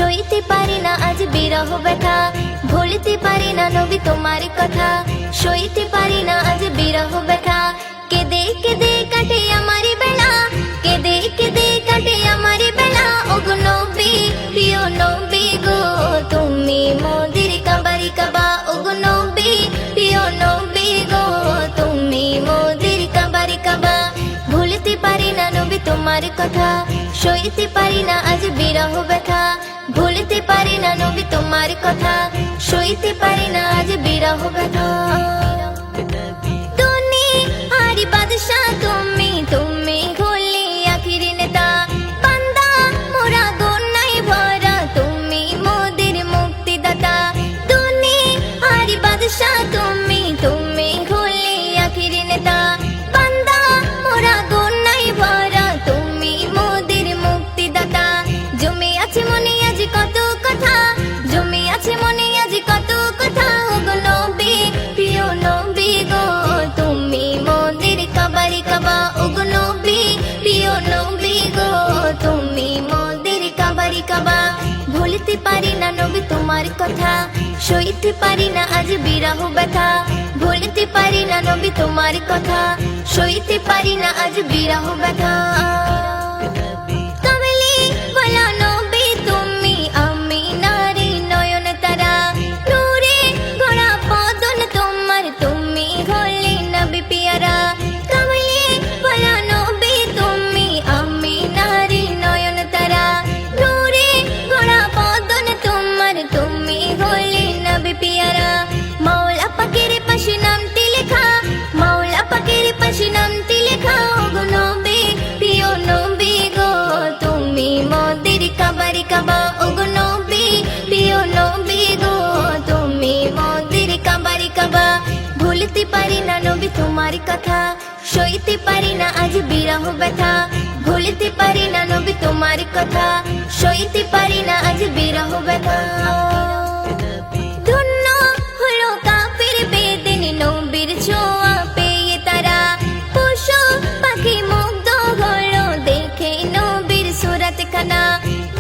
সইতে পারি না আজ বিরহ ব্যথা, ভুলতে পারি না নবী তোমার কথা। সইতে পারি না আজ বিরহ ব্যথা, কেঁদে কেঁদে কাটে আমার বেলা, কেঁদে কেঁদে কাটে আমার বেলা। ওগো নবী, প্রিয় নবী গো, তুমি মোদের কাবারি কাবা। ওগো নবী, প্রিয় নবী গো, তুমি মোদের কাবারি কাবা। ভুলতে পারি না নবী তোমার কথা, সইতে পারি না আজ বিরহ ব্যথা। ভুলতে পারি না নবী তোমার কথা, সইতে পারি না আজ বিরহ ব্যথা। দুনিয়ার বাদশা তুমি, তুমি হলে আখির নেতা। বান্দা মোরা গুনাহে ভরা, তুমি মোদের মুক্তিদাতা। দুনিয়ার বাদশা তুমি, তুমি হলে আখির নেতা। বান্দা মোরা গুনাহে ভরা, তুমি মোদের মুক্তিদাতা। জমে আছে মনে আজ কত কথা, জমে আছে মনে আজ কত কথা। ওগো নবী, প্রিয় নবী গো, তুমি মোদের কাবারি কাবা। ওগো নবী, প্রিয় নবী গো, তুমি মোদের কাবারি কাবা। ভুলতে পারি না নবী তোমার কথা, সইতে পারি না আজ বিরহ ব্যথা। ভুলতে পারি না নবী তোমার কথা, সইতে পারি না আজ বিরহ ব্যথা। কামলি ওয়ালা নবী তুমি, আমিনার নয়ন তারা। নূরে গড়া বদন তোমার, তুমি হলে নবী পিয়ারা। কামলি ওয়ালা নবী তুমি, আমিনার নয়ন তারা। নূরে গড়া বদন তোমার, তুমি হলে নবী পিয়ারা। মাওলা পাকের পাশে নামটি লেখা, মাওলা পাকের পাশে নামটি লেখা। ওগো নবী, প্রিয় নবী গো, তুমি মোদের কাবারি কাবা। ওগো নবী, প্রিয় নবী গো, তুমি মোদের কাবারি কাবা। ভুলতে পারি না নবী তোমার কথা, সইতে পারি না আজ বিরহ ব্যথা। ভুলতে পারি না নবী তোমার কথা, সইতে পারি না আজ বিরহ ব্যথা। ধন্য হলো কাফির বেদিন নবীর ছোঁয়া পেয়ে তারা। পশু পাখি মুগ্ধ হলো দেখে নবীর সুরাত খানা।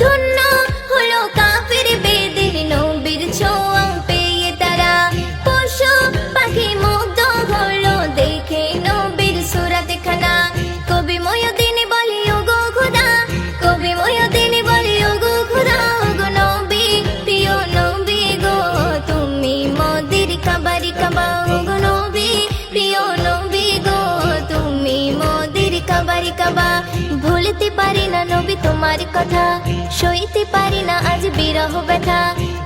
ধন্য হলো কাফির বেদিন নবীর ছোঁয়া পেয়ে তারা। পশু পাখি মুগ্ধ হলো দেখে নবীর সুরাত খানা। কবি ময়দিন বলি ওগো খোদা, কবি ময়দিন বলি ওগো খোদা। ওগো নবী, প্রিয় নবী গো, তুমি মোদের কাবারি কাবা। ওগো নবী, প্রিয় নবী গো, তুমি মোদের কাবারি কাবা। ভুলতে পারি না নবী তোমার কথা, সইতে পারি না আজ বিরহ ব্যথা।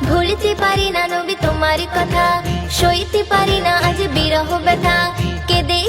ভুলতে পারি না নবী তোমার কথা, সইতে পারি না আজ বিরহ ব্যথা। কেঁদে